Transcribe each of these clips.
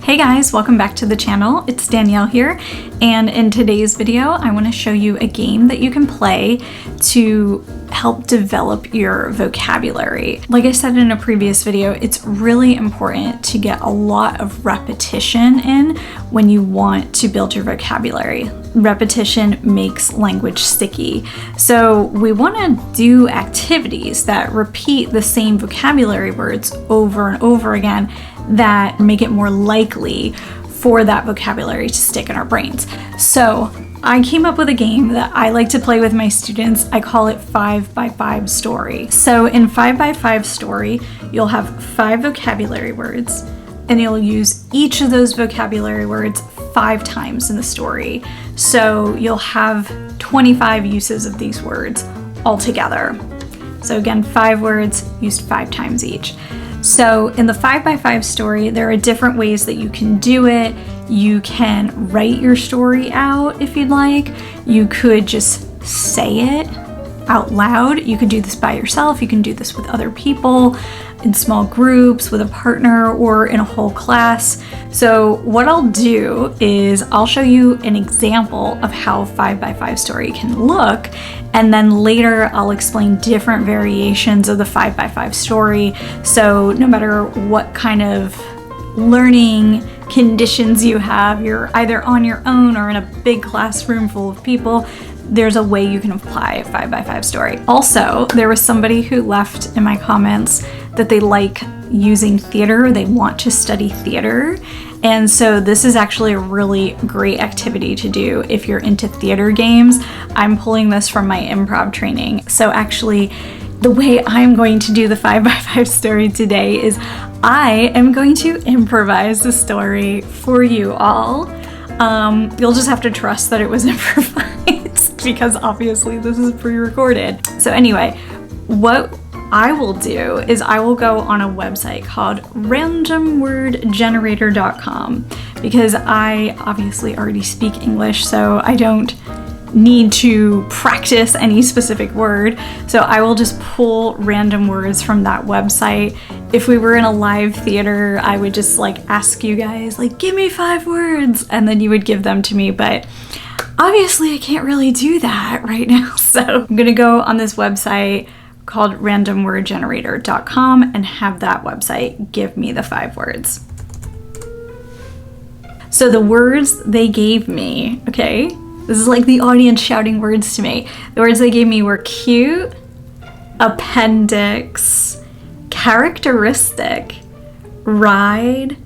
Hey guys, welcome back to the channel. It's Danielle here, and in today's video I want to show you a game that you can play to help develop your vocabulary. Like I said in a previous video, it's really important to get a lot of repetition in when you want to build your vocabulary. Repetition makes language sticky. So we want to do activities that repeat the same vocabulary words over and over again that make it more likely for that vocabulary to stick in our brains. So I came up with a game that I like to play with my students. I call it 5x5 story. So in 5x5 story, you'll have 5 vocabulary words and you'll use each of those vocabulary words 5 times in the story. So you'll have 25 uses of these words altogether. So again, 5 words used 5 times each. So in the 5x5 story, there are different ways that you can do it. You can write your story out if you'd like. You could just say it out loud. You could do this by yourself. You can do this with other people, in small groups, with a partner, or in a whole class. So what I'll do is I'll show you an example of how 5x5 story can look, and then later I'll explain different variations of the 5x5 story. So no matter what kind of learning conditions you have, you're either on your own or in a big classroom full of people, there's a way you can apply a 5x5 story. Also, there was somebody who left in my comments that they like using theater, they want to study theater. And so this is actually a really great activity to do if you're into theater games. I'm pulling this from my improv training. So actually, the way I'm going to do the 5x5 story today is I am going to improvise the story for you all. You'll just have to trust that it was improvised because obviously this is pre-recorded. So anyway, what I will do is I will go on a website called randomwordgenerator.com because I obviously already speak English, so I don't need to practice any specific word. So I will just pull random words from that website. If we were in a live theater, I would just ask you guys, give me 5 words, and then you would give them to me. But obviously I can't really do that right now. So I'm gonna go on this website called randomwordgenerator.com and have that website give me the 5 words. So the words they gave me, okay, this is like the audience shouting words to me. The words they gave me were cute, appendix, characteristic, ride,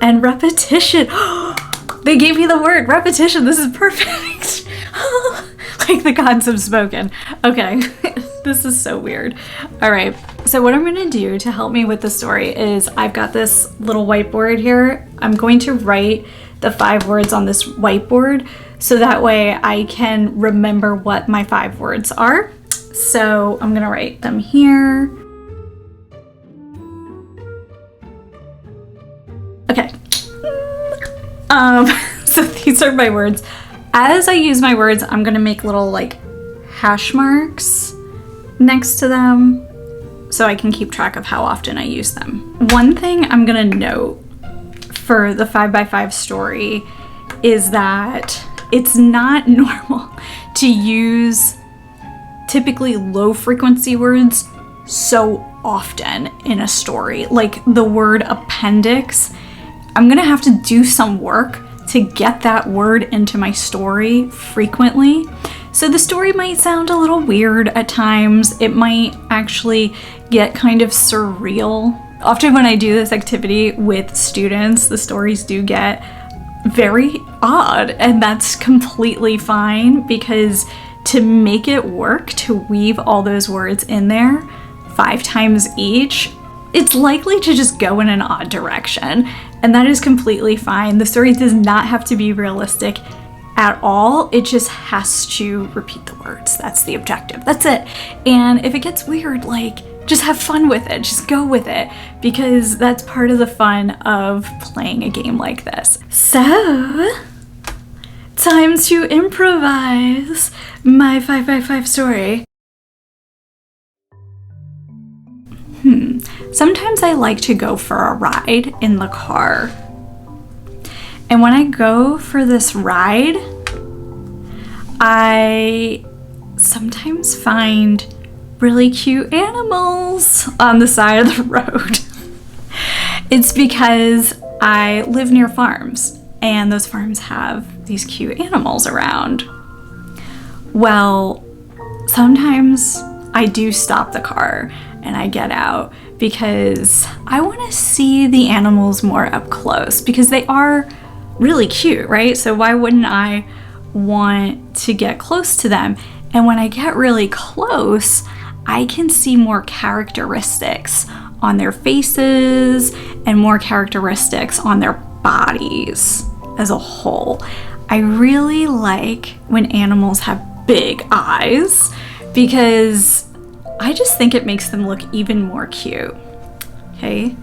and repetition. They gave me the word repetition. This is perfect. Like the gods have spoken. Okay, this is so weird. All right, so what I'm gonna do to help me with the story is I've got this little whiteboard here. I'm going to write the 5 words on this whiteboard so that way I can remember what my 5 words are. So I'm gonna write them here. Okay. So these are my words. As I use my words, I'm gonna make little hash marks next to them so I can keep track of how often I use them. One thing I'm gonna note for the 5x5 story is that it's not normal to use typically low frequency words so often in a story. Like the word appendix, I'm gonna have to do some work to get that word into my story frequently. So the story might sound a little weird at times. It might actually get kind of surreal. Often when I do this activity with students, the stories do get very odd, and that's completely fine because to make it work, to weave all those words in there 5 times each, it's likely to just go in an odd direction, and that is completely fine. The story does not have to be realistic at all. It just has to repeat the words. That's the objective. That's it. And if it gets weird, just have fun with it. Just go with it because that's part of the fun of playing a game like this. So, time to improvise my 5x5 story. Sometimes I like to go for a ride in the car. And when I go for this ride, I sometimes find really cute animals on the side of the road. It's because I live near farms, and those farms have these cute animals around. Well, sometimes I do stop the car and I get out because I want to see the animals more up close, because they are really cute, right? So why wouldn't I want to get close to them? And when I get really close, I can see more characteristics on their faces and more characteristics on their bodies as a whole. I really like when animals have big eyes, because I just think it makes them look even more cute. Okay.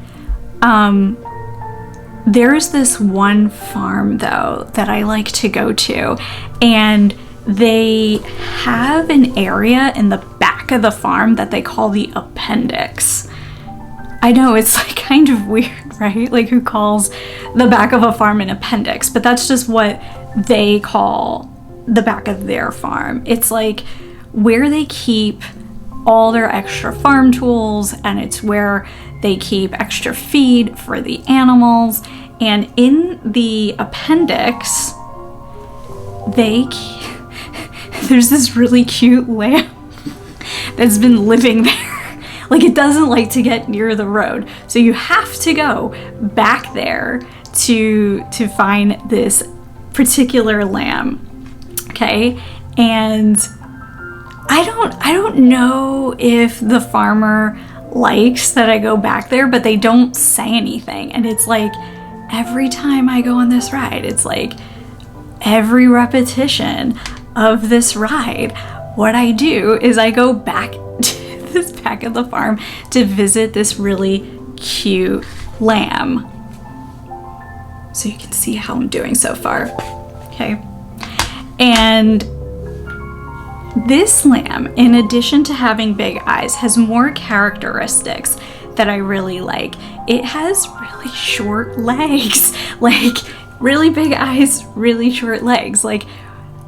There's this one farm though that I like to go to, and they have an area in the back of the farm that they call the appendix. I know, it's like kind of weird, right? Like, who calls the back of a farm an appendix? But that's just what they call the back of their farm. It's like where they keep all their extra farm tools, and it's where they keep extra feed for the animals. And in the appendix, there's this really cute lamb that's been living there. Like, it doesn't like to get near the road, so you have to go back there to find this particular lamb. Okay, and I don't know if the farmer likes that I go back there, but they don't say anything. And it's like every time I go on this ride, it's like every repetition of this ride, what I do is I go back to this back of the farm to visit this really cute lamb. So you can see how I'm doing so far. Okay. And this lamb, in addition to having big eyes, has more characteristics that I really like. It has really short legs, like really big eyes, really short legs. Like,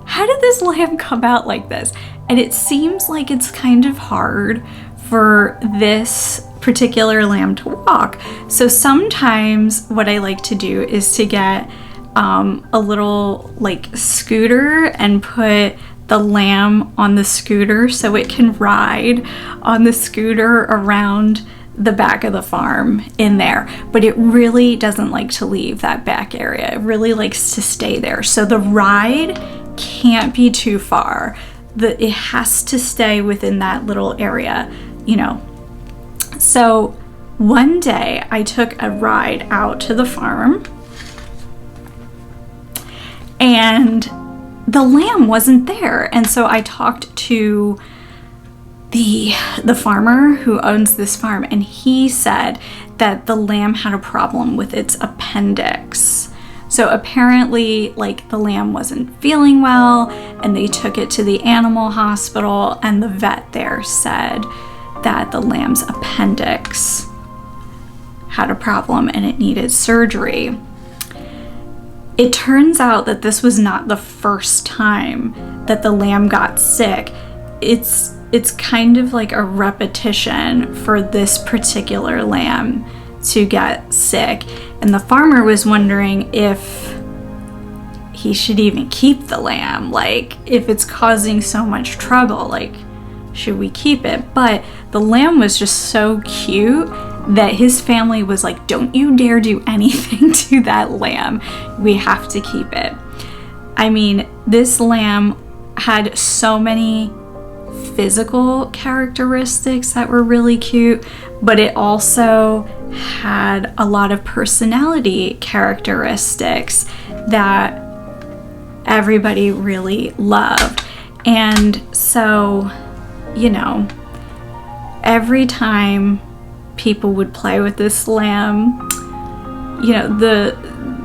how did this lamb come out like this? And it seems like it's kind of hard for this particular lamb to walk. So sometimes what I like to do is to get a little like scooter and put the lamb on the scooter so it can ride on the scooter around the back of the farm in there. But it really doesn't like to leave that back area. It really likes to stay there. So the ride can't be too far. It has to stay within that little area, you know. So one day I took a ride out to the farm, and the lamb wasn't there. And so I talked to the farmer who owns this farm, and he said that the lamb had a problem with its appendix. So apparently, like, the lamb wasn't feeling well, and they took it to the animal hospital, and the vet there said that the lamb's appendix had a problem and it needed surgery. It turns out that this was not the first time that the lamb got sick. It's kind of like a repetition for this particular lamb to get sick. And the farmer was wondering if he should even keep the lamb. Like, if it's causing so much trouble, like, should we keep it? But the lamb was just so cute that his family was like, don't you dare do anything to that lamb. We have to keep it. I mean, this lamb had so many physical characteristics that were really cute, but it also had a lot of personality characteristics that everybody really loved. And so, you know, every time people would play with this lamb, you know,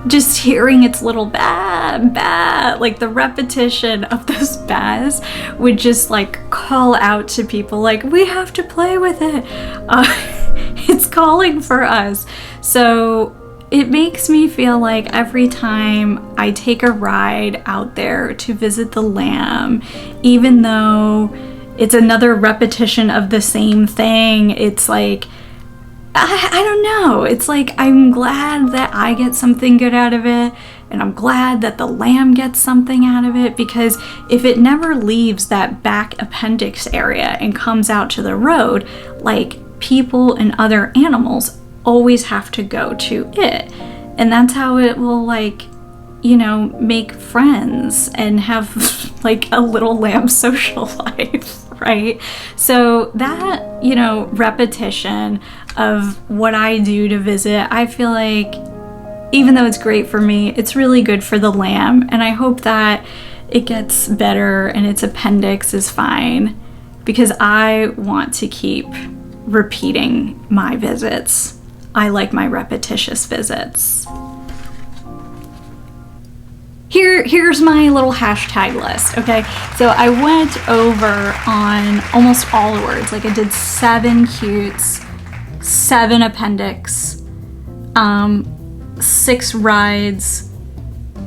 just hearing its little ba, like the repetition of those ba's would just like call out to people like, we have to play with it. It's calling for us. So it makes me feel like every time I take a ride out there to visit the lamb, even though it's another repetition of the same thing, it's like, I don't know. It's like, I'm glad that I get something good out of it, and I'm glad that the lamb gets something out of it, because if it never leaves that back appendix area and comes out to the road, like, people and other animals always have to go to it. And that's how it will, like, you know, make friends and have like a little lamb social life, right? So that, you know, repetition of what I do to visit, I feel like even though it's great for me, it's really good for the lamb, and I hope that it gets better and its appendix is fine, because I want to keep repeating my visits. I like my repetitious visits. Here's my little hashtag list, okay? So I went over on almost all the words. Like, I did 7 cutes, 7 appendix, 6 rides,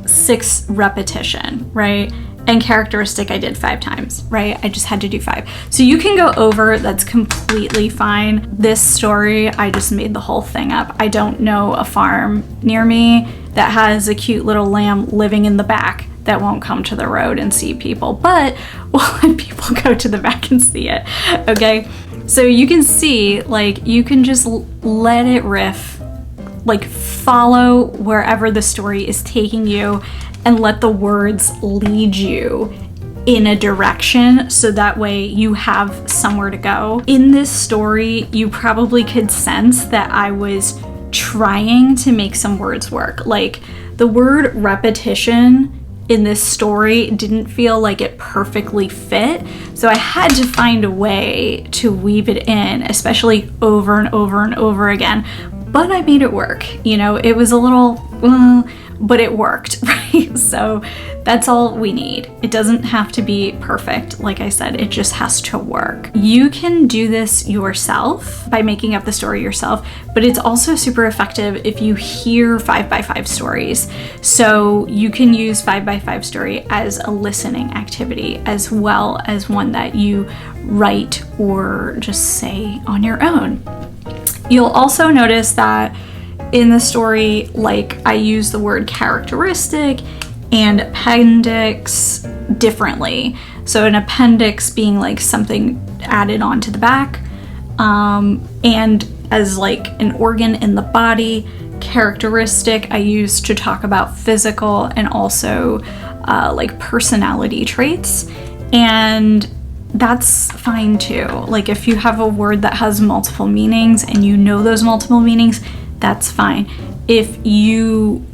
6 repetition, right? And characteristic I did 5 times, right? I just had to do 5. So you can go over, that's completely fine. This story, I just made the whole thing up. I don't know a farm near me that has a cute little lamb living in the back that won't come to the road and see people, but we'll let people go to the back and see it, okay? So you can see, like, you can just let it riff, like, follow wherever the story is taking you, and let the words lead you in a direction, so that way you have somewhere to go. In this story, you probably could sense that I was trying to make some words work. Like, the word repetition in this story didn't feel like it perfectly fit, so I had to find a way to weave it in, especially over and over and over again. But I made it work, you know, it was a little, but it worked, right? So that's all we need. It doesn't have to be perfect. Like I said, it just has to work. You can do this yourself by making up the story yourself, but it's also super effective if you hear 5x5 stories. So you can use 5x5 story as a listening activity, as well as one that you write or just say on your own. You'll also notice that in the story, like, I use the word characteristic and appendix differently. So an appendix being like something added onto the back, and as like an organ in the body. Characteristic I use to talk about physical and also like personality traits, and that's fine too. Like, if you have a word that has multiple meanings and you know those multiple meanings, that's fine. If you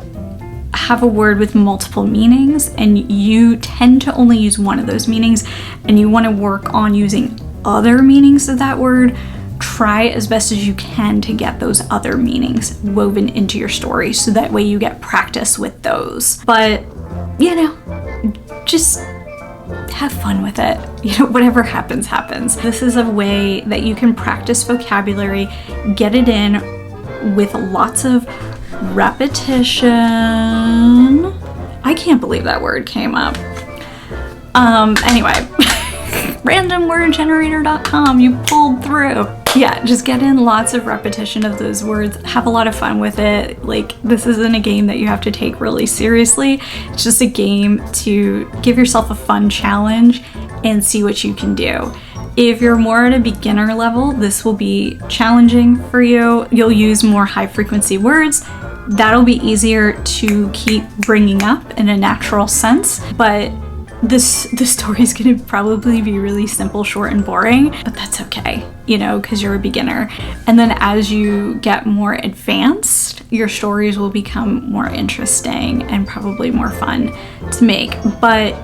have a word with multiple meanings and you tend to only use one of those meanings and you want to work on using other meanings of that word, try as best as you can to get those other meanings woven into your story, so that way you get practice with those. But, you know, just have fun with it. You know, whatever happens, happens. This is a way that you can practice vocabulary, get it in with lots of repetition. I can't believe that word came up. Anyway, randomwordgenerator.com, you pulled through. Yeah, just get in lots of repetition of those words. Have a lot of fun with it. Like, this isn't a game that you have to take really seriously. It's just a game to give yourself a fun challenge and see what you can do. If you're more at a beginner level, this will be challenging for you. You'll use more high frequency words. That'll be easier to keep bringing up in a natural sense, but the story is going to probably be really simple, short, and boring, but that's okay, you know, because you're a beginner. And then as you get more advanced, your stories will become more interesting and probably more fun to make. But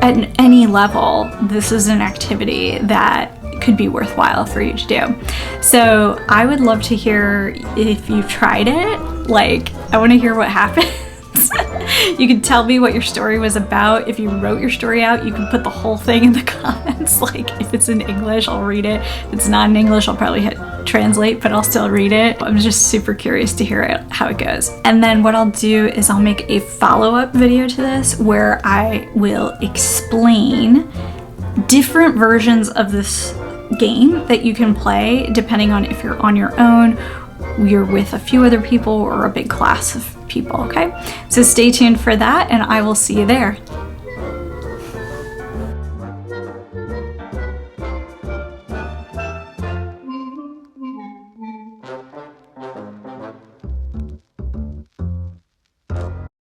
at any level, this is an activity that could be worthwhile for you to do. So I would love to hear if you've tried it. Like, I want to hear what happens. comments. You can tell me what your story was about. If you wrote your story out, you can put the whole thing in the comments. Like if it's in English, I'll read it. If it's not in English, I'll probably hit translate, but I'll still read it. I'm just super curious to hear it, how it goes. And then what I'll do is I'll make a follow-up video to this where I will explain different versions of this game that you can play depending on if you're on your own, you're with a few other people, or a big class of people, okay? So stay tuned for that, and I will see you there.